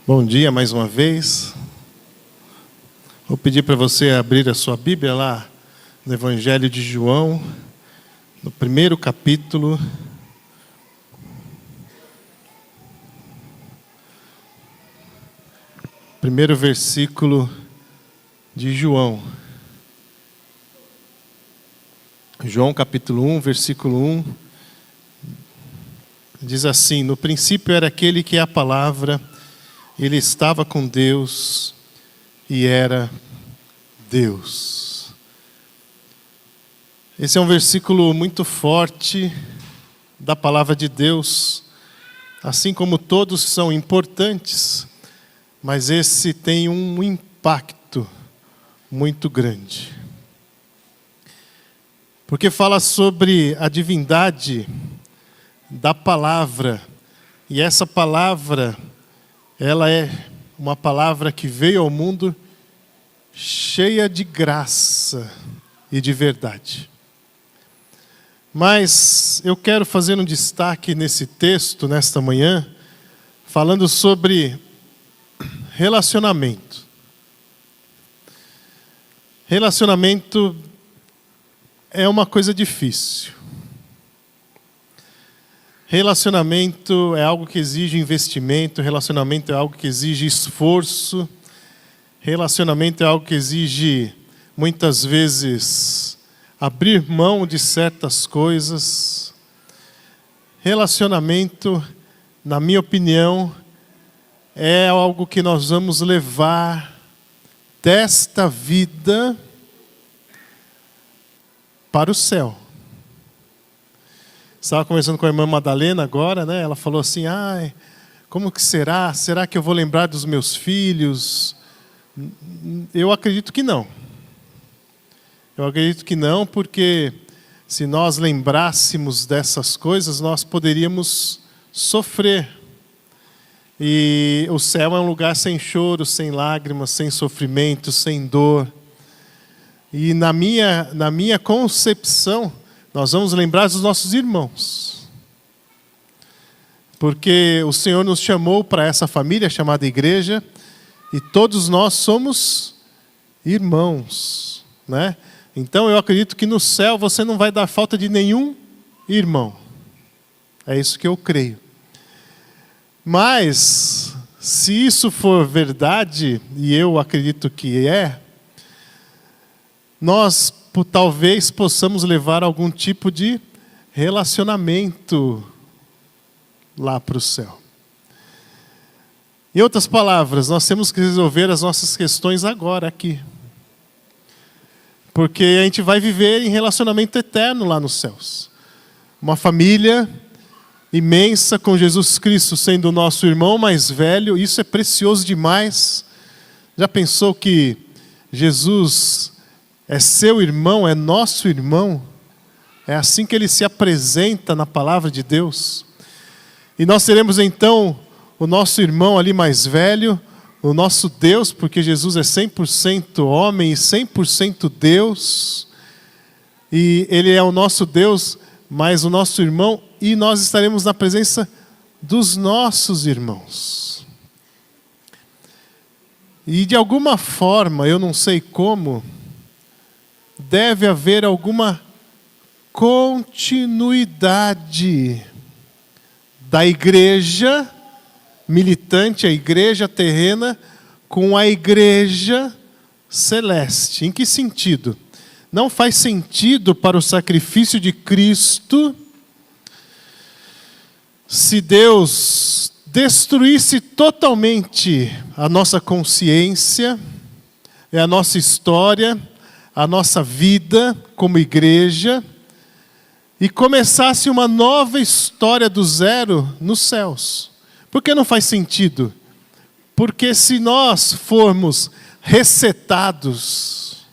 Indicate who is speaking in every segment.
Speaker 1: Bom dia mais uma vez. Vou pedir para você abrir a sua Bíblia lá no Evangelho de João, no primeiro capítulo. Primeiro versículo de João. João capítulo 1, versículo 1. Diz assim: no princípio era aquele que é a palavra, ele estava com Deus e era Deus. Esse é um versículo muito forte da palavra de Deus, assim como todos são importantes, mas esse tem um impacto muito grande. Porque fala sobre a divindade da palavra, e essa palavra, ela é uma palavra que veio ao mundo cheia de graça e de verdade. Mas eu quero fazer um destaque nesse texto, nesta manhã, falando sobre relacionamento. Relacionamento é uma coisa difícil. Relacionamento é algo que exige investimento, relacionamento é algo que exige esforço, relacionamento é algo que exige, muitas vezes, abrir mão de certas coisas. Relacionamento, na minha opinião, é algo que nós vamos levar desta vida para o céu. Estava conversando com a irmã Madalena agora, né? Ela falou assim: como que será? Será que eu vou lembrar dos meus filhos? Eu acredito que não. Eu acredito que não, porque se nós lembrássemos dessas coisas, nós poderíamos sofrer. E o céu é um lugar sem choro, sem lágrimas, sem sofrimento, sem dor. E na minha concepção, nós vamos lembrar dos nossos irmãos. Porque o Senhor nos chamou para essa família chamada igreja, e todos nós somos irmãos, né? Então eu acredito que no céu você não vai dar falta de nenhum irmão. É isso que eu creio. Mas, se isso for verdade, e eu acredito que é, nós talvez possamos levar algum tipo de relacionamento lá para o céu. Em outras palavras, nós temos que resolver as nossas questões agora, aqui. Porque a gente vai viver em relacionamento eterno lá nos céus. Uma família imensa com Jesus Cristo sendo o nosso irmão mais velho, isso é precioso demais. Já pensou que Jesus é seu irmão, é nosso irmão? É assim que ele se apresenta na palavra de Deus. E nós teremos então o nosso irmão ali mais velho, o nosso Deus, porque Jesus é 100% homem e 100% Deus. E ele é o nosso Deus, mas o nosso irmão, e nós estaremos na presença dos nossos irmãos. E de alguma forma, eu não sei como, deve haver alguma continuidade da igreja militante, a igreja terrena, com a igreja celeste. Em que sentido? Não faz sentido para o sacrifício de Cristo se Deus destruísse totalmente a nossa consciência, a nossa história, a nossa vida como igreja, e começasse uma nova história do zero nos céus. Por que não faz sentido? Porque se nós formos resetados,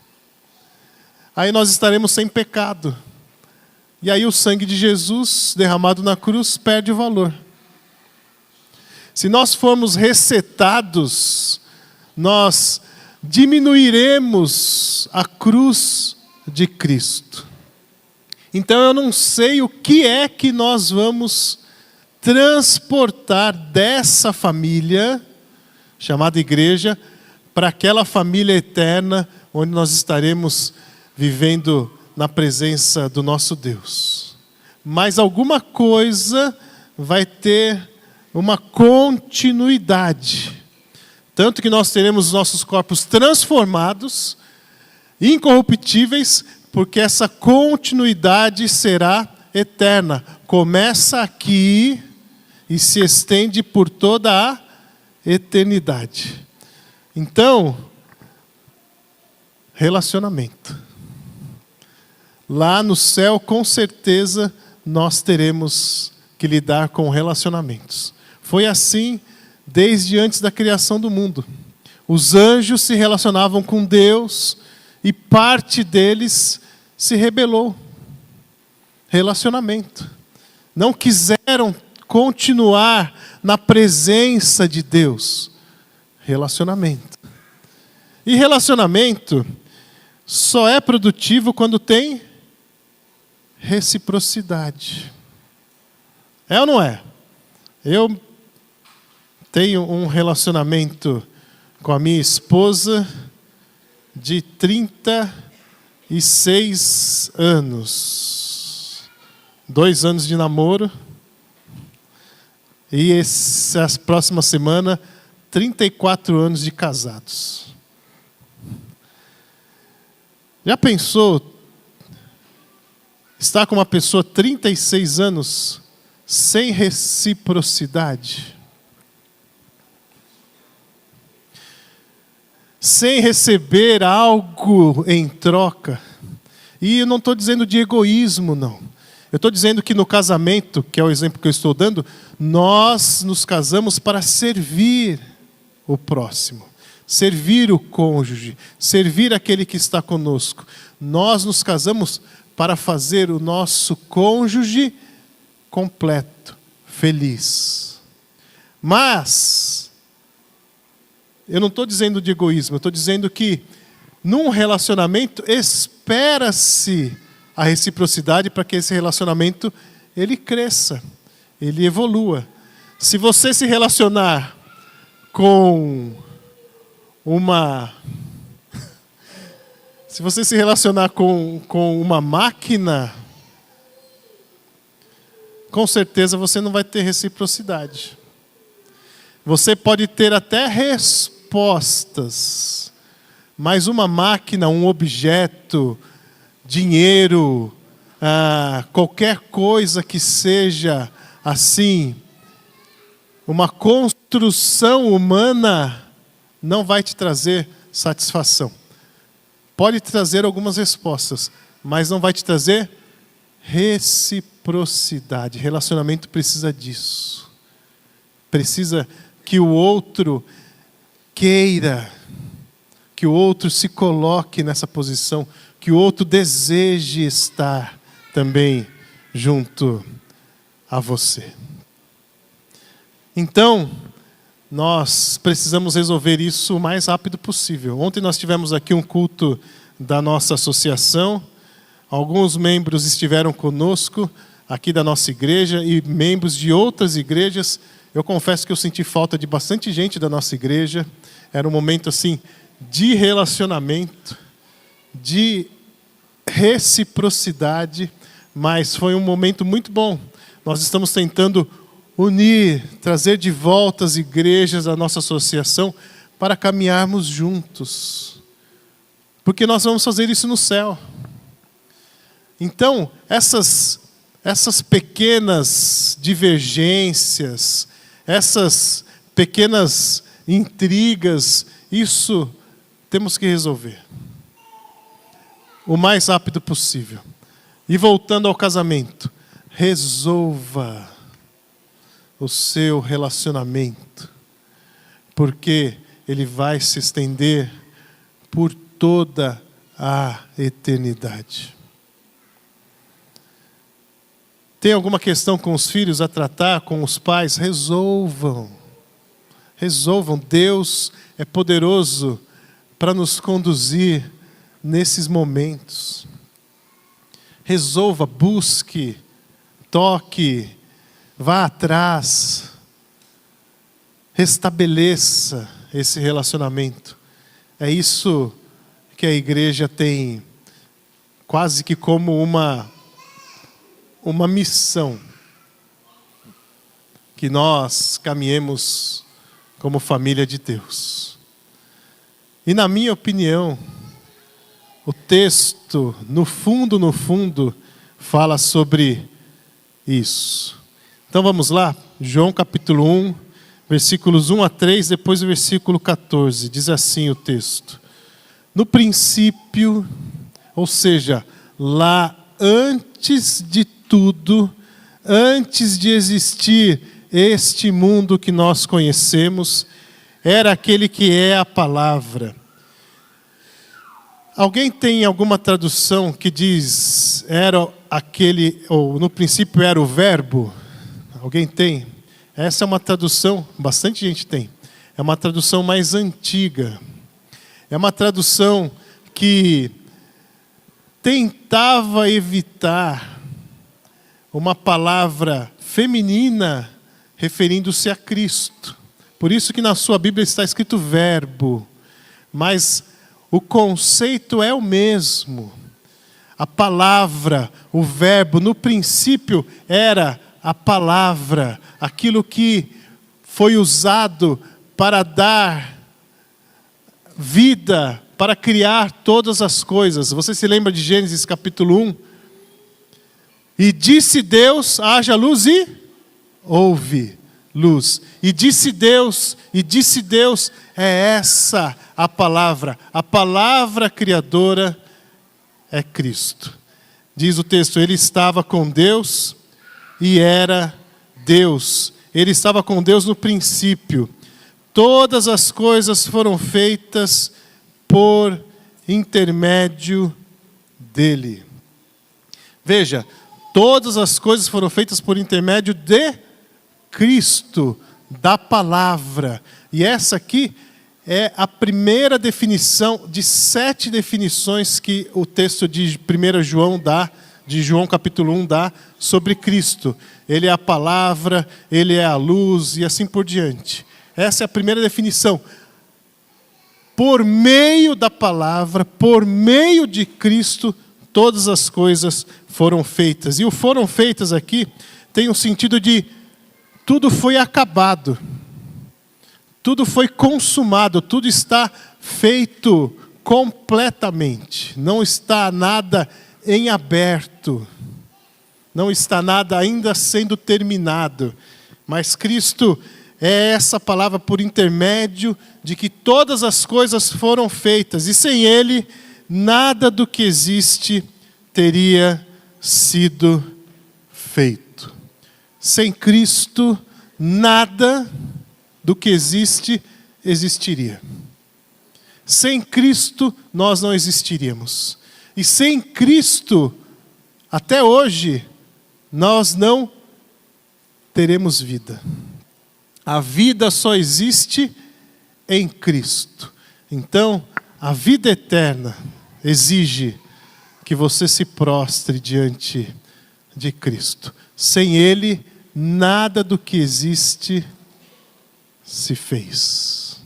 Speaker 1: aí nós estaremos sem pecado. E aí o sangue de Jesus derramado na cruz perde o valor. Se nós formos resetados, nós diminuiremos a cruz de Cristo. Então eu não sei o que é que nós vamos transportar dessa família chamada igreja, para aquela família eterna, onde nós estaremos vivendo na presença do nosso Deus. Mas alguma coisa vai ter uma continuidade. Tanto que nós teremos nossos corpos transformados, incorruptíveis, porque essa continuidade será eterna. Começa aqui e se estende por toda a eternidade. Então, relacionamento. Lá no céu, com certeza, nós teremos que lidar com relacionamentos. Foi assim desde antes da criação do mundo. Os anjos se relacionavam com Deus e parte deles se rebelou. Relacionamento. Não quiseram continuar na presença de Deus. Relacionamento. E relacionamento só é produtivo quando tem reciprocidade. É ou não é? Eu tenho um relacionamento com a minha esposa de 36 anos. 2 anos de namoro. E essa próxima semana, 34 anos de casados. Já pensou estar com uma pessoa 36 anos sem reciprocidade? Sem receber algo em troca? E eu não estou dizendo de egoísmo, não. Eu estou dizendo que no casamento, que é o exemplo que eu estou dando, nós nos casamos para servir o próximo. Servir o cônjuge, servir aquele que está conosco. Nós nos casamos para fazer o nosso cônjuge completo, feliz. Mas, eu não estou dizendo de egoísmo, eu estou dizendo que num relacionamento espera-se a reciprocidade para que esse relacionamento ele cresça, ele evolua. Se você se relacionar com uma máquina, com certeza você não vai ter reciprocidade. Você pode ter até respostas, mas uma máquina, um objeto, dinheiro, qualquer coisa que seja assim, uma construção humana, não vai te trazer satisfação. Pode te trazer algumas respostas, mas não vai te trazer reciprocidade. Relacionamento precisa disso. Precisa que o outro queira, que o outro se coloque nessa posição, que o outro deseje estar também junto a você. Então, nós precisamos resolver isso o mais rápido possível. Ontem nós tivemos aqui um culto da nossa associação. Alguns membros estiveram conosco aqui da nossa igreja e membros de outras igrejas. Eu confesso que eu senti falta de bastante gente da nossa igreja. Era um momento assim de relacionamento, de reciprocidade, mas foi um momento muito bom. Nós estamos tentando unir, trazer de volta as igrejas da nossa associação para caminharmos juntos. Porque nós vamos fazer isso no céu. Então, essas pequenas divergências, essas pequenas intrigas, isso temos que resolver o mais rápido possível. E voltando ao casamento, resolva o seu relacionamento, porque ele vai se estender por toda a eternidade. Tem alguma questão com os filhos a tratar, com os pais? Resolvam. Resolvam. Deus é poderoso para nos conduzir nesses momentos. Resolva, busque, toque, vá atrás, restabeleça esse relacionamento. É isso que a igreja tem quase que como uma missão. Que nós caminhemos como família de Deus. E na minha opinião, o texto, no fundo, fala sobre isso. Então vamos lá, João capítulo 1, versículos 1 a 3, depois o versículo 14. Diz assim o texto: no princípio, ou seja, lá antes de tudo, antes de existir este mundo que nós conhecemos, era aquele que é a palavra. Alguém tem alguma tradução que diz, era aquele, ou no princípio era o verbo? Alguém tem? Essa é uma tradução, bastante gente tem. É uma tradução mais antiga. É uma tradução que tentava evitar uma palavra feminina referindo-se a Cristo. Por isso que na sua Bíblia está escrito verbo, mas o conceito é o mesmo. A palavra, o verbo, no princípio era a palavra, aquilo que foi usado para dar vida, para criar todas as coisas. Você se lembra de Gênesis capítulo 1? E disse Deus, haja luz e houve luz. E disse Deus, é essa a palavra criadora é Cristo. Diz o texto, ele estava com Deus e era Deus. Ele estava com Deus no princípio. Todas as coisas foram feitas por intermédio dele. Veja, todas as coisas foram feitas por intermédio de Cristo, da palavra. E essa aqui é a primeira definição de 7 definições que o texto de 1 João dá, de João capítulo 1 dá, sobre Cristo. Ele é a palavra, ele é a luz e assim por diante. Essa é a primeira definição. Por meio da palavra, por meio de Cristo, todas as coisas foram feitas. E o foram feitas aqui tem um sentido de tudo foi acabado. Tudo foi consumado, tudo está feito completamente. Não está nada em aberto. Não está nada ainda sendo terminado. Mas Cristo é essa palavra por intermédio de que todas as coisas foram feitas. E sem Ele, nada do que existe teria sido feito. Sem Cristo, nada do que existe, existiria. Sem Cristo, nós não existiríamos. E sem Cristo, até hoje, nós não teremos vida. A vida só existe em Cristo. Então, a vida eterna exige que você se prostre diante de Cristo. Sem Ele, nada do que existe se fez.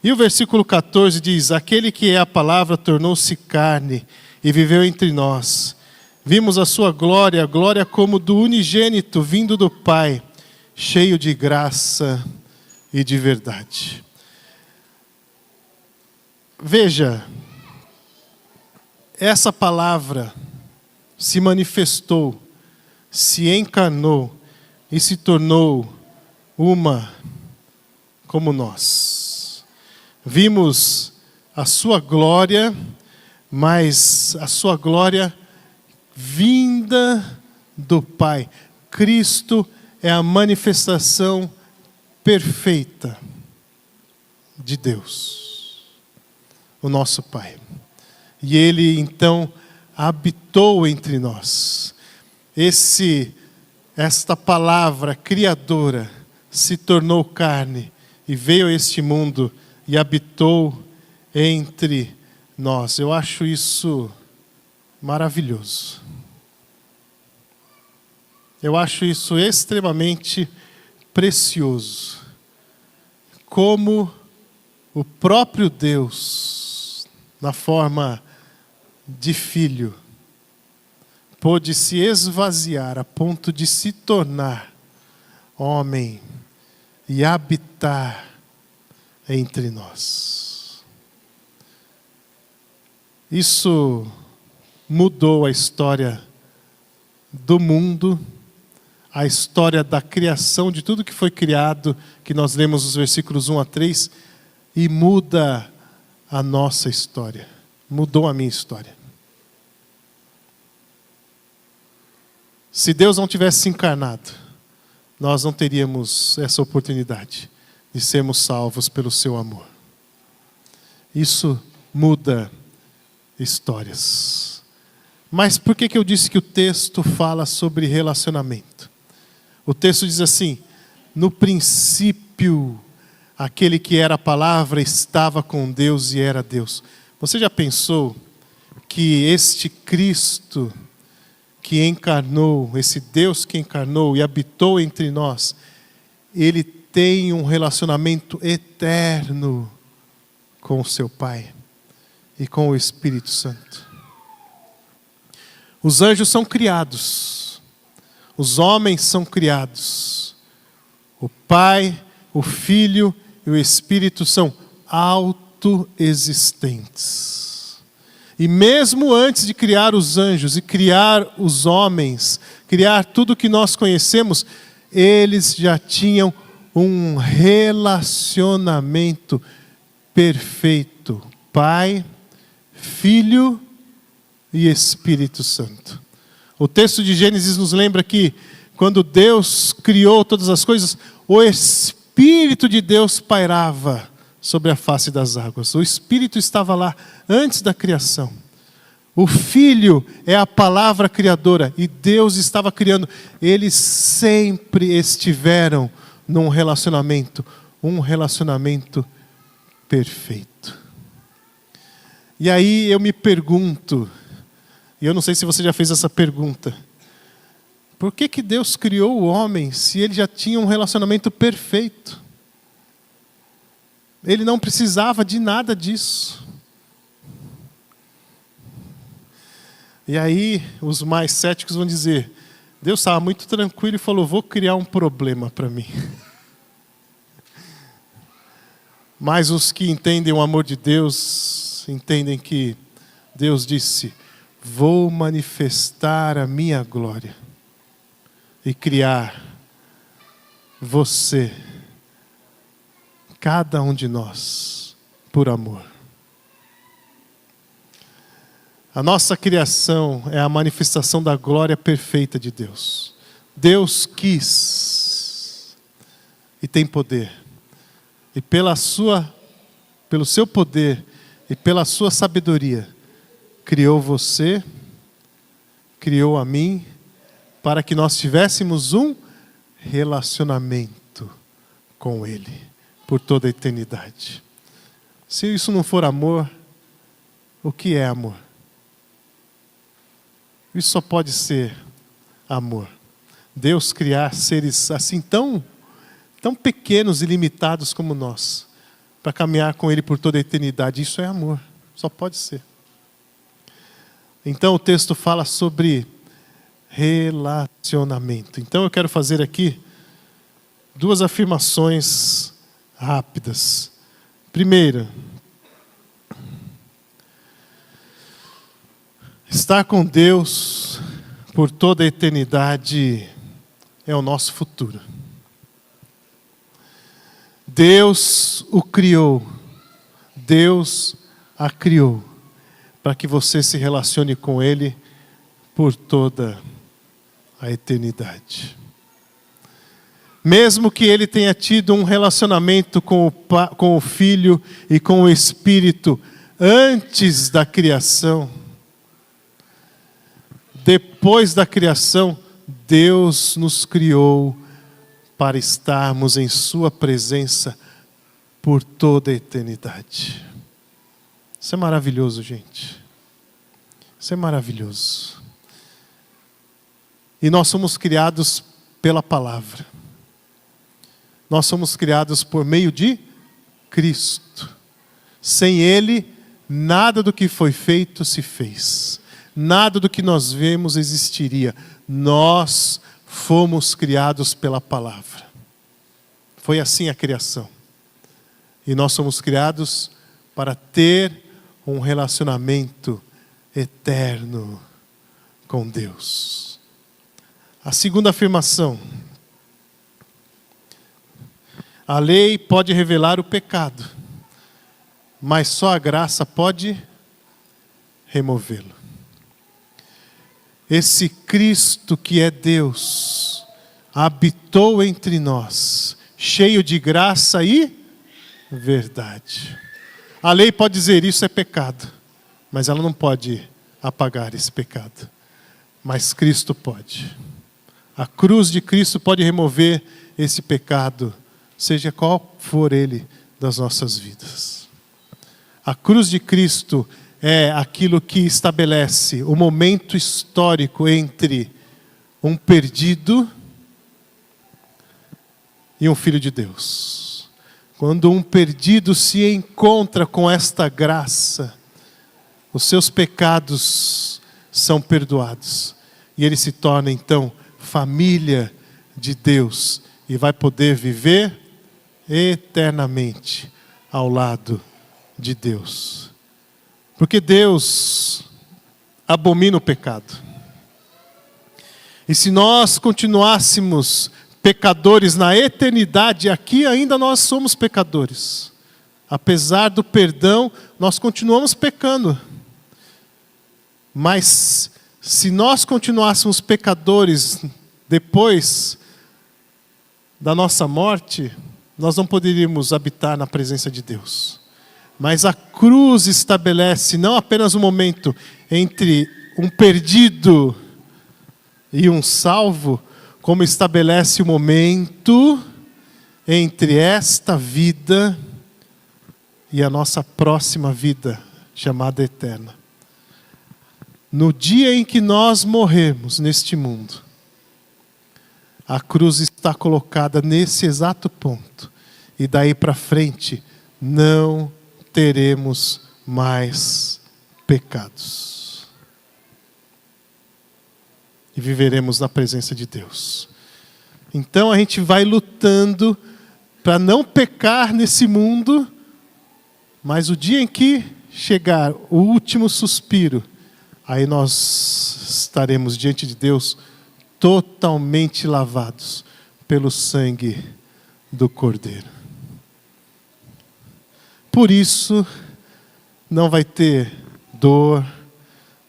Speaker 1: E o versículo 14 diz: aquele que é a palavra tornou-se carne e viveu entre nós. Vimos a sua glória, a glória como do unigênito vindo do Pai, cheio de graça e de verdade. Veja, essa palavra se manifestou, se encarnou e se tornou uma como nós. Vimos a sua glória, mas a sua glória vinda do Pai. Cristo é a manifestação perfeita de Deus, o nosso Pai. E Ele então habitou entre nós. Esta palavra criadora se tornou carne e veio a este mundo e habitou entre nós. Eu acho isso maravilhoso. Eu acho isso extremamente precioso. Como o próprio Deus, na forma de filho, pôde se esvaziar a ponto de se tornar homem e habitar entre nós. Isso mudou a história do mundo, a história da criação, de tudo que foi criado, que nós lemos os versículos 1 a 3, e muda a nossa história, mudou a minha história. Se Deus não tivesse se encarnado, nós não teríamos essa oportunidade de sermos salvos pelo seu amor. Isso muda histórias. Mas por que eu disse que o texto fala sobre relacionamento? O texto diz assim: no princípio, aquele que era a palavra estava com Deus e era Deus. Você já pensou que este Cristo que encarnou, esse Deus que encarnou e habitou entre nós, ele tem um relacionamento eterno com o seu Pai e com o Espírito Santo? Os anjos são criados, os homens são criados, o Pai, o Filho e o Espírito são autoexistentes. E mesmo antes de criar os anjos e criar os homens, criar tudo que nós conhecemos, eles já tinham um relacionamento perfeito. Pai, Filho e Espírito Santo. O texto de Gênesis nos lembra que quando Deus criou todas as coisas, o Espírito de Deus pairava sobre a face das águas. O Espírito estava lá antes da criação. O Filho é a palavra criadora e Deus estava criando. Eles sempre estiveram num relacionamento, um relacionamento perfeito. E aí eu me pergunto, e eu não sei se você já fez essa pergunta, por que Deus criou o homem se ele já tinha um relacionamento perfeito? Ele não precisava de nada disso. E aí os mais céticos vão dizer, Deus estava muito tranquilo e falou, vou criar um problema para mim. Mas os que entendem o amor de Deus, entendem que Deus disse, vou manifestar a minha glória e criar você, cada um de nós, por amor. A nossa criação é a manifestação da glória perfeita de Deus. Deus quis e tem poder. E pelo seu poder e pela sua sabedoria, criou você, criou a mim, para que nós tivéssemos um relacionamento com Ele, por toda a eternidade. Se isso não for amor, o que é amor? Isso só pode ser amor. Deus criar seres assim tão pequenos e limitados como nós, para caminhar com Ele por toda a eternidade. Isso é amor, só pode ser. Então o texto fala sobre relacionamento. Então eu quero fazer aqui duas afirmações rápidas. Primeira, estar com Deus por toda a eternidade é o nosso futuro. Deus o criou, Deus a criou, para que você se relacione com Ele por toda a eternidade. Mesmo que Ele tenha tido um relacionamento com o Filho e com o Espírito antes da criação, depois da criação, Deus nos criou para estarmos em Sua presença por toda a eternidade. Isso é maravilhoso, gente. Isso é maravilhoso. E nós somos criados pela palavra. Nós somos criados por meio de Cristo. Sem Ele, nada do que foi feito se fez. Nada do que nós vemos existiria. Nós fomos criados pela palavra. Foi assim a criação. E nós somos criados para ter um relacionamento eterno com Deus. A segunda afirmação. A lei pode revelar o pecado, mas só a graça pode removê-lo. Esse Cristo que é Deus, habitou entre nós, cheio de graça e verdade. A lei pode dizer isso é pecado, mas ela não pode apagar esse pecado. Mas Cristo pode. A cruz de Cristo pode remover esse pecado, seja qual for ele das nossas vidas. A cruz de Cristo é aquilo que estabelece o momento histórico entre um perdido e um filho de Deus. Quando um perdido se encontra com esta graça, os seus pecados são perdoados. E ele se torna então família de Deus e vai poder viver eternamente ao lado de Deus. Porque Deus abomina o pecado. E se nós continuássemos pecadores na eternidade, aqui ainda nós somos pecadores. Apesar do perdão, nós continuamos pecando. Mas se nós continuássemos pecadores depois da nossa morte, nós não poderíamos habitar na presença de Deus. Mas a cruz estabelece não apenas um momento entre um perdido e um salvo, como estabelece o momento entre esta vida e a nossa próxima vida, chamada eterna. No dia em que nós morrermos neste mundo, a cruz está colocada nesse exato ponto. E daí para frente, não teremos mais pecados. E viveremos na presença de Deus. Então a gente vai lutando para não pecar nesse mundo, mas o dia em que chegar o último suspiro, aí nós estaremos diante de Deus totalmente lavados pelo sangue do Cordeiro. Por isso, não vai ter dor,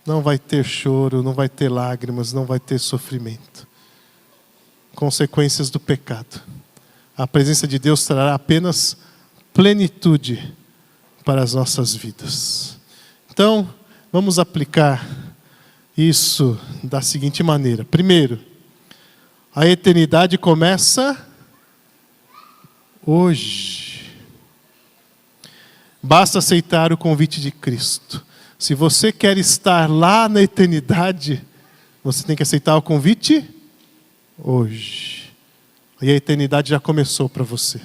Speaker 1: não vai ter choro, não vai ter lágrimas, não vai ter sofrimento. Consequências do pecado. A presença de Deus trará apenas plenitude para as nossas vidas. Então, vamos aplicar isso da seguinte maneira. Primeiro, a eternidade começa hoje. Basta aceitar o convite de Cristo. Se você quer estar lá na eternidade, você tem que aceitar o convite hoje. E a eternidade já começou para você.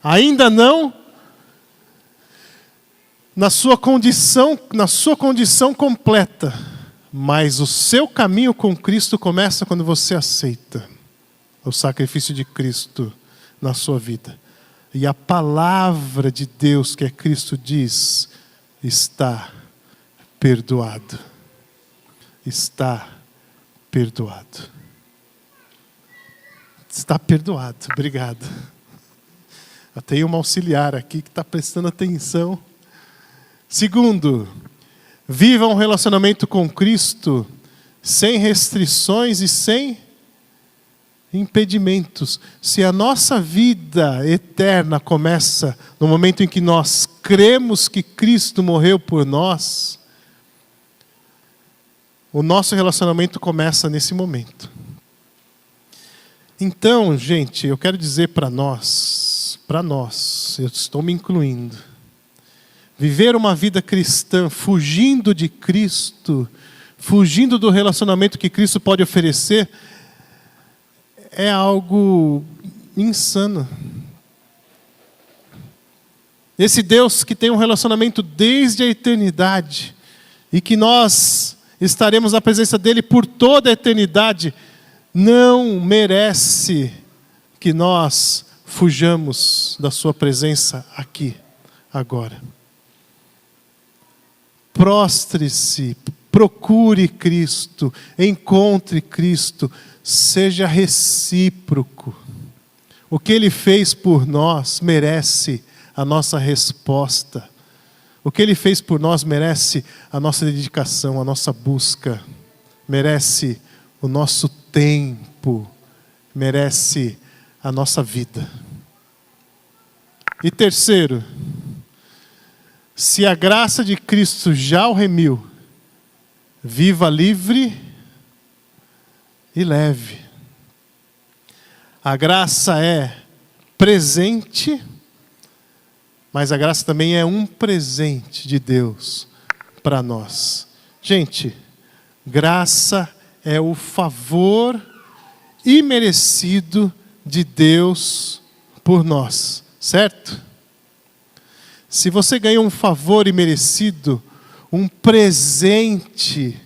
Speaker 1: Ainda não na sua condição completa, mas o seu caminho com Cristo começa quando você aceita o sacrifício de Cristo na sua vida. E a palavra de Deus, que é Cristo, diz: está perdoado. Está perdoado. Está perdoado. Obrigado. Eu tenho uma auxiliar aqui que está prestando atenção. Segundo, viva um relacionamento com Cristo sem restrições e sem impedimentos. Se a nossa vida eterna começa no momento em que nós cremos que Cristo morreu por nós, o nosso relacionamento começa nesse momento. Então, gente, eu quero dizer para nós, eu estou me incluindo, viver uma vida cristã fugindo de Cristo, fugindo do relacionamento que Cristo pode oferecer, é algo insano. Esse Deus que tem um relacionamento desde a eternidade e que nós estaremos na presença dele por toda a eternidade, não merece que nós fujamos da sua presença aqui, agora. Prostre-se, procure Cristo, encontre Cristo, seja recíproco. O que Ele fez por nós merece a nossa resposta. O que Ele fez por nós merece a nossa dedicação, a nossa busca, merece o nosso tempo, merece a nossa vida. E terceiro, se a graça de Cristo já o remiu, viva livre e leve. A graça é presente, mas a graça também é um presente de Deus para nós. Gente, graça é o favor imerecido de Deus por nós, certo? Se você ganha um favor imerecido, um presente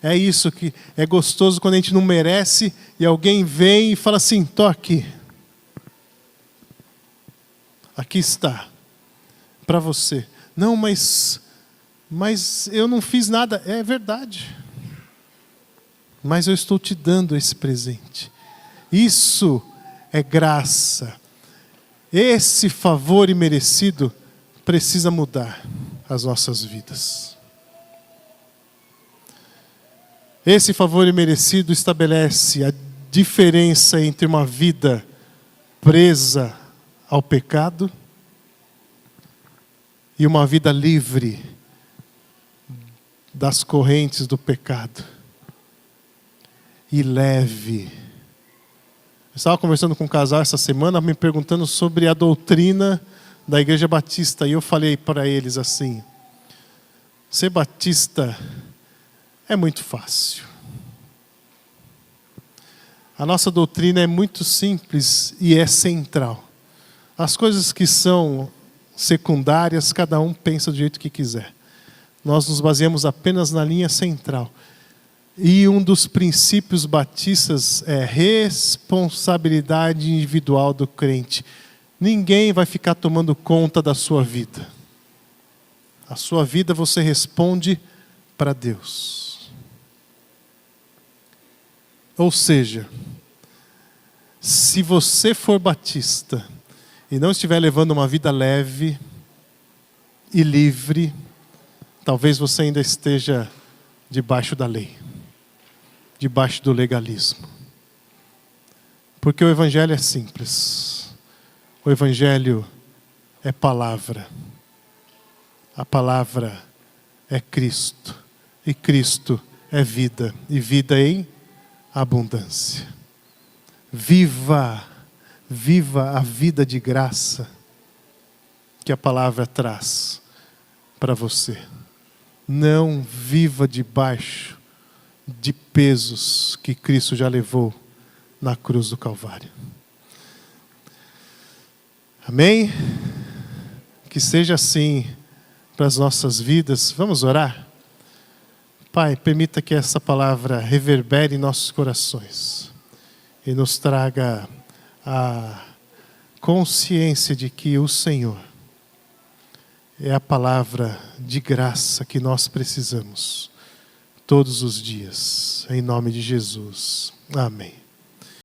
Speaker 1: é isso que é gostoso quando a gente não merece e alguém vem e fala assim, tô aqui. Aqui está, para você. Não, mas eu não fiz nada. É verdade. Mas eu estou te dando esse presente. Isso é graça. Esse favor imerecido precisa mudar as nossas vidas. Esse favor imerecido estabelece a diferença entre uma vida presa ao pecado e uma vida livre das correntes do pecado e leve. Eu estava conversando com um casal essa semana, me perguntando sobre a doutrina da Igreja Batista, e eu falei para eles assim, ser batista é muito fácil. A nossa doutrina é muito simples e é central. As coisas que são secundárias, cada um pensa do jeito que quiser. Nós nos baseamos apenas na linha central. E um dos princípios batistas é responsabilidade individual do crente. Ninguém vai ficar tomando conta da sua vida. A sua vida você responde para Deus. Ou seja, se você for batista e não estiver levando uma vida leve e livre, talvez você ainda esteja debaixo da lei, debaixo do legalismo. Porque o Evangelho é simples. O Evangelho é palavra. A palavra é Cristo. E Cristo é vida. E vida em abundância. Viva a vida de graça que a palavra traz para você. Não viva debaixo de pesos que Cristo já levou na cruz do Calvário. Amém? Que seja assim para as nossas vidas. Vamos orar? Pai, permita que essa palavra reverbere em nossos corações e nos traga a consciência de que o Senhor é a palavra de graça que nós precisamos todos os dias. Em nome de Jesus. Amém.